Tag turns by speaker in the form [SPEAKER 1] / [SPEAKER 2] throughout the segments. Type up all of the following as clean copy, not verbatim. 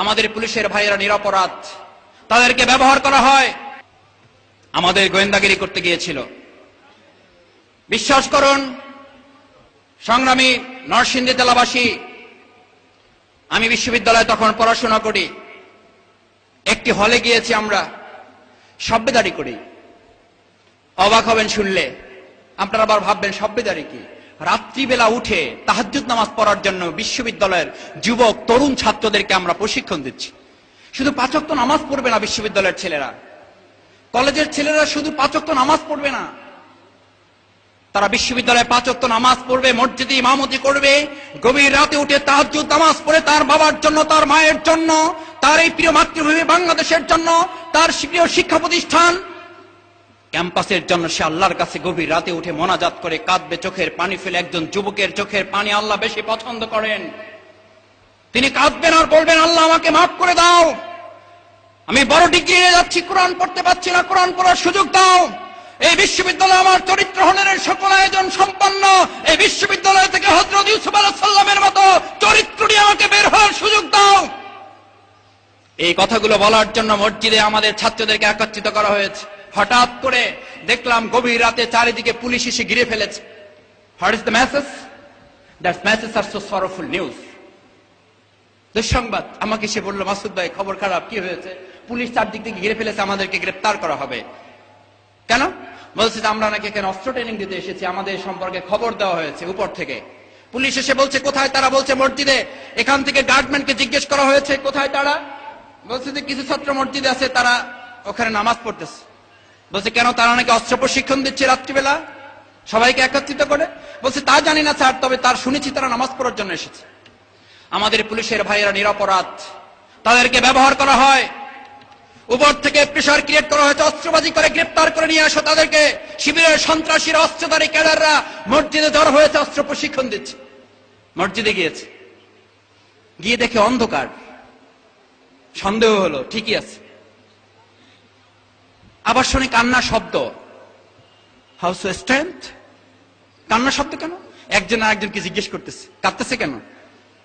[SPEAKER 1] আমাদের পুলিশের ভাইয়েরা নিরপরাধ, তাদেরকে ব্যবহার করা হয়। আমাদের গোয়েন্দাগিরি করতে গিয়েছিল। বিশ্বাস করুন সংগ্রামী নরসিংদী জেলাবাসী, আমি বিশ্ববিদ্যালয়ে তখন পড়াশোনা করি, একটি হলে গিয়েছি আমরা সভ্যদারি করি। অবাক হবেন শুনলে, আপনারা আবার ভাববেন সভ্যদারি কি। রাত্রিবেলা উঠে তাহাজ্জুদ নামাজ পড়ার জন্য বিশ্ববিদ্যালয়ের যুবক তরুণ ছাত্রদেরকে আমরা প্রশিক্ষণ দিচ্ছি। শুধু 5 ওয়াক্ত নামাজ পড়বে না বিশ্ববিদ্যালয়ের ছেলেরা, কলেজের ছেলেরা শুধু 5 ওয়াক্ত নামাজ পড়বে না, তারা বিশ্ববিদ্যালয়ে 5 ওয়াক্ত নামাজ পড়বে, মসজিদে ইমামতি করবে, গভীর রাতে উঠে তাহাজ্জুদ নামাজ পড়ে তার বাবার জন্য, তার মায়ের জন্য, তার এই প্রিয় মাতৃভূমি বাংলাদেশের জন্য, তার প্রিয় শিক্ষা প্রতিষ্ঠান ক্যাম্পাসের জন্য সে আল্লাহর কাছে গভীর রাতে উঠে মোনাজাত করে কাঁদবে, চোখের পানি ফেলে। একজন যুবকের চোখের পানি আল্লাহ বেশি পছন্দ করেন। তিনি কাঁদবেন আর বলবেন, আল্লাহ আমাকে মাফ করে দাও, আমি বড় ডিগ্রি নিয়ে যাচ্ছি, কোরআন পড়তে পারছি না, কোরআন পড়ার সুযোগ দাও। এই বিশ্ববিদ্যালয় আমার চরিত্র হননের সকল আয়োজন সম্পন্ন। এই বিশ্ববিদ্যালয় থেকে হযরত ইউসুফ আলাইহিস সালামের মতো চরিত্র নিয়ে আমাকে বের হওয়ার সুযোগ দাও। এই কথাগুলো বলার জন্য মসজিদে আমাদের ছাত্রদেরকে একত্রিত করা হয়েছে। হঠাৎ করে দেখলাম গভীর রাতে চারিদিকে পুলিশ এসে ঘিরে ফেলেছে। What is the message? That message are so sorrowful news. দুঃসংবাদ। আমাকে সে বলল, মাসুদ ভাই খবর খারাপ, কি হয়েছে? পুলিশ চারদিক থেকে ঘিরে ফেলেছে, আমাদেরকে গ্রেফতার করা হবে। কেন? বলছে যে আমরা নাকি এখানে অস্ত্র ট্রেনিং দিতে এসেছি, আমাদের সম্পর্কে খবর দেওয়া হয়েছে উপর থেকে। পুলিশ এসে বলছে কোথায় তারা? বলছে মসজিদে। এখান থেকে গার্ডম্যানকে জিজ্ঞেস করা হয়েছে কোথায় তারা? বলছে যে কিছু ছাত্র মসজিদে আছে, তারা ওখানে নামাজ পড়তেছে। বলছে কেন? তারা নাকি অস্ত্র প্রশিক্ষণ দিচ্ছে রাত্রিবেলা সবাইকে একত্রিত করে। বলছে তা জানি না স্যার, তবে তার শুনেছি তারা নামাজ পড়ার জন্য এসেছে। আমাদের পুলিশের ভাইয়েরা নিরপরাধ, তাদেরকে ব্যবহার করা হয়। উপর থেকে প্রেসার ক্রিয়েট করা হয়েছে, অস্ত্রবাজি করে গ্রেপ্তার করে নিয়ে আসো তাদেরকে। শিবিরের সন্ত্রাসীরা, অস্ত্রধারী ক্যাডাররা মসজিদে জড়ো হয়েছে, অস্ত্র প্রশিক্ষণ দিচ্ছে। মসজিদে গিয়েছে, গিয়ে দেখে অন্ধকার। সন্দেহ হলো ঠিকই আছে, আবার শুনে কান্নার শব্দ। How so strength? কান্নার শব্দ কেন? একজন আর একজনকে জিজ্ঞেস করতেছে কাঁদতেছে কেন?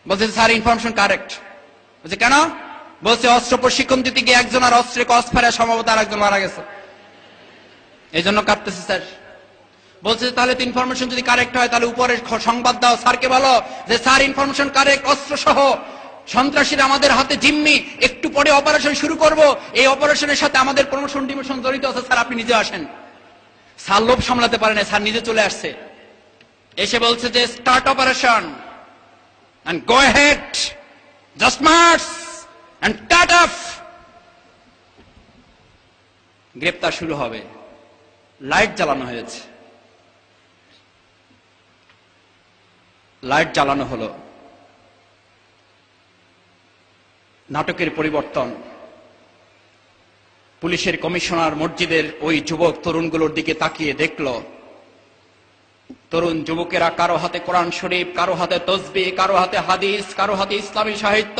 [SPEAKER 1] বলছে স্যার ইনফরমেশন কারেক্ট। বলছে কেন? বলছে অস্ত্র প্রশিক্ষণ দিতে গিয়ে একজন আর অস্ত্রে কস ফেলে সম্ভবত আর একজন মারা গেছে, এই জন্য কাঁদতেছে স্যার। বলছে তাহলে তো ইনফরমেশন যদি কারেক্ট হয় তাহলে উপরে সংবাদ দাও, স্যারকে বলো যে স্যার ইনফরমেশন কারেক্ট, অস্ত্র সহ সন্ত্রাসীরা আমাদের হাতে জিম্মি, একটু পরে অপারেশন শুরু করব, এই অপারেশনের সাথে আমাদের প্রমোশন ডিমোশন জড়িত আছে, স্যার আপনি নিজে আসেন। স্যার লোভ সামলাতে পারে না, স্যার নিজে চলে আসছে। এসে বলছে যে start operation and go ahead, just march and cut off. গ্রেপ্তার শুরু হবে। লাইট জ্বালানো হয়েছে, লাইট জ্বালানো হলো। নাটকের পরিবর্তন। পুলিশের কমিশনার মসজিদের ওই যুবক তরুণগুলোর দিকে তাকিয়ে দেখল, তরুণ যুবকেরা কারো হাতে কোরআন শরীফ, কারো হাতে তসবিহ, কারো হাতে হাদিস, কারো হাতে ইসলামী সাহিত্য।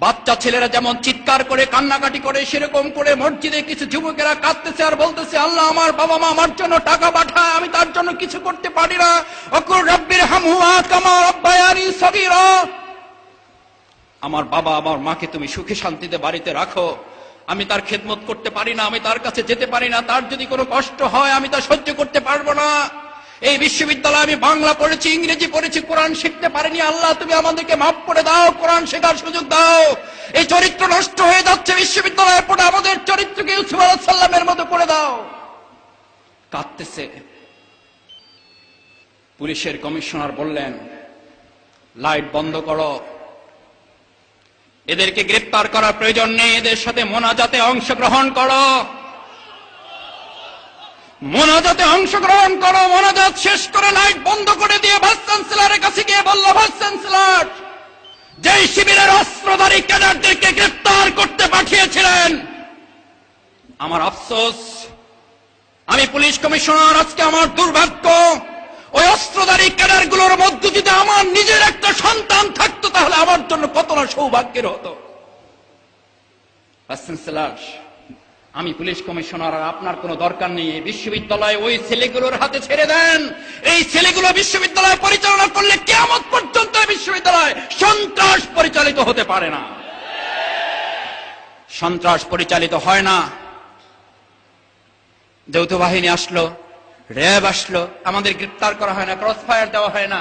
[SPEAKER 1] বাচ্চা ছেলেরা যেমন চিৎকার করে কান্নাকাটি করে, সেরকম করে মসজিদে কিছু যুবকেরা কাঁদতেছে আর বলতেছে, আল্লাহ আমার বাবা মা আমার জন্য টাকা পাঠায়, আমি তার জন্য কিছু করতে পারি না। ওকুল রাব্বির হামহুমা কামা রাব্বায়ানি সগীরা। আমার বাবা আমার মাকে তুমি সুখে শান্তিতে বাড়িতে রাখো, আমি তার খেদমত করতে পারি না, আমি তার কাছে যেতে পারি না, তার যদি কোনো কষ্ট হয় আমি তা সহ্য করতে পারবো না। এই বিশ্ববিদ্যালয়ে আমি বাংলা পড়েছি, ইংরেজি পড়েছি, কোরআন শিখতে পারিনি, আল্লাহ তুমি আমাদেরকে মাফ করে দাও, কোরআন শেখার সুযোগ দাও। এই চরিত্র নষ্ট হয়ে যাচ্ছে বিশ্ববিদ্যালয়ের পড়ে, আমাদের চরিত্রকে ইউসুফ আলাইহিস সালামের মতো করে দাও। কাঁদতেছে। পুলিশের কমিশনার বললেন, লাইট বন্ধ করো, এদেরকে গ্রেপ্তার করার প্রয়োজন নেই, এদের সাথে মোনাজাতে অংশগ্রহণ করো, মোনাজাতে অংশগ্রহণ করো। মোনাজাত শেষ করে লাইট বন্ধ করে দিয়ে ভাইস চ্যান্সেলরের কাছে গিয়ে বলল, ভাইস চ্যান্সেলর, যেই শিবিরের অস্ত্রধারী ক্যাডারদেরকে গ্রেপ্তার করতে পাঠিয়েছিলেন, আমার আফসোস, আমি পুলিশ কমিশনার, আজকে আমার দুর্ভাগ্য, ওই অস্ত্রধারী ক্যাডারগুলোর মধ্যে যদি আমার নিজের একটা সন্তান থাকতো তাহলে আমার জন্য কত না সৌভাগ্যের হতো। ভাইস চ্যান্সেলর, আমি পুলিশ কমিশনার, আর আপনার কোনো দরকার নেই, এই বিশ্ববিদ্যালয় ওই ছেলেগুলোর হাতে ছেড়ে দেন। এই ছেলেগুলো বিশ্ববিদ্যালয় পরিচালনা করলে কিয়ামত পর্যন্ত বিশ্ববিদ্যালয় সন্ত্রাস পরিচালিত হতে পারে না। সন্ত্রাস পরিচালিত হয় না। যৌথ বাহিনী আসলো, র্যাব আসলো, আমাদের গ্রেফতার করা হয় না, ক্রস ফায়ার দেওয়া হয় না,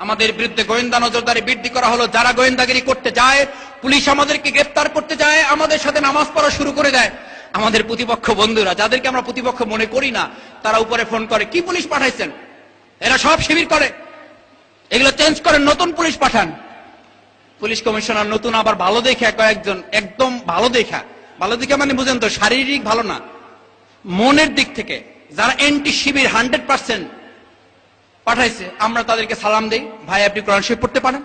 [SPEAKER 1] আমাদের বিরুদ্ধে গোয়েন্দা নজরদারি বৃদ্ধি করা হলো। যারা গোয়েন্দাগিরি করতে যায়, পুলিশ আমাদেরকে গ্রেফতার করতে যায়, আমাদের সাথে নামাজ পড়া শুরু করে দেয়। আমাদের প্রতিপক্ষ বন্ধুরা, যাদেরকে আমরা প্রতিপক্ষ মনে করি না, তারা উপরে ফোন করে, কি পুলিশ পাঠাইছেন? এরা সব শিবির করে, এগুলো চেঞ্জ করেন, নতুন পুলিশ পাঠান। পুলিশ কমিশনার নতুন আবার ভালো দেখে কয়েকজন, একদম ভালো দেখা মানে বুঝেন তো, শারীরিক ভালো না, মনের দিক থেকে যারা এন্টি শিবির 100% পাঠাইছে, আমরা তাদেরকে সালাম দেই, ভাই আপনি কোরআন শরীফ পড়তে পারেন?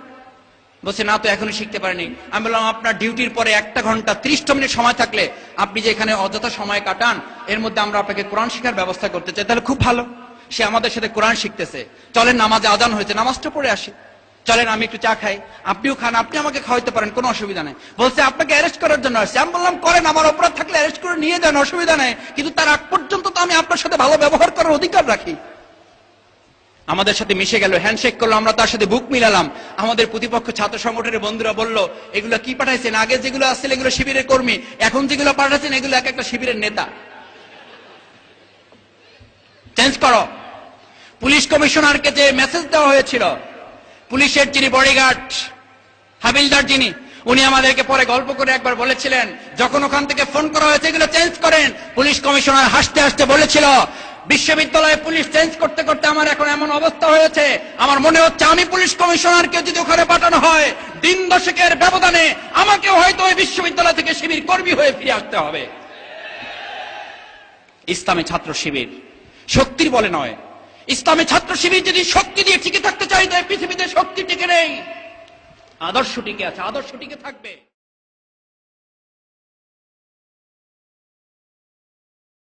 [SPEAKER 1] বলছে না তো এখনো শিখতে পারেনি। আমি বললাম আপনার ডিউটির পরে 1 ঘন্টা 30 মিনিট সময় থাকলে আপনি যে এখানে অযথা সময় কাটান, এর মধ্যে আমরা আপনাকে কোরআন শেখার ব্যবস্থা করতে চাই। তাহলে খুব ভালো, সে আমাদের সাথে কোরআন শিখতেছে। চলেন নামাজে আজান হয়েছে, নামাজটা পড়ে আসি, চলেন আমি একটু চা খাই, আপনিও খান, আপনি আমাকে খাওয়াইতে পারেন, কোনো অসুবিধা নেই। বলছে আপনাকে অ্যারেস্ট করার জন্য আসছে। আমি বললাম করেন, আমার অপরাধ থাকলে অ্যারেস্ট করে নিয়ে যান, অসুবিধা নেই, কিন্তু তার আগ পর্যন্ত তো আমি আপনার সাথে ভালো ব্যবহার করার অধিকার রাখি। আমাদের সাথে মিশে গেল, হ্যান্ডশেক করলো, আমরা তার সাথে বুক মিলালাম। আমাদের প্রতিপক্ষ ছাত্র সংগঠনের বন্ধুরা বলল, এগুলো কি পাঠাইছেন? আগে যেগুলো আসছিল এগুলো শিবিরের কর্মী, এখন যেগুলো পাঠাচ্ছেন এগুলো এক একটা শিবিরের নেতা। চেঞ্জ করো। পুলিশ কমিশনারকে যে মেসেজ দেওয়া হয়েছিল, পুলিশের যিনি বডিগার্ড, হাবিলদার যিনি, উনি আমাদেরকে পরে গল্প করে একবার বলেছিলেন, যখন ওখান থেকে ফোন করা হয়েছে এগুলো চেঞ্জ করেন, পুলিশ কমিশনার হাসতে হাসতে বলেছিল, বিশ্ববিদ্যালয়ে পুলিশ চেঞ্জ করতে করতে আমার এখন এমন অবস্থা হয়েছে, আমার মনে হচ্ছে আমি পুলিশ কমিশনারকে যদি ওখানে পাঠানো হয়, দিন দশেকের ব্যবধানে আমাকেও হয়তো ওই বিশ্ববিদ্যালয় থেকে শিবির কর্মী হয়ে ফিরে আসতে হবে। ইসলামী ছাত্র শিবির শক্তির বলে নয়, ইসলামী ছাত্র শিবির যদি শক্তি দিয়ে টিকে থাকতে চাই, তাই পৃথিবীতে শক্তি টিকে নেই, আদর্শ টিকে আছে, আদর্শ টিকে থাকবে।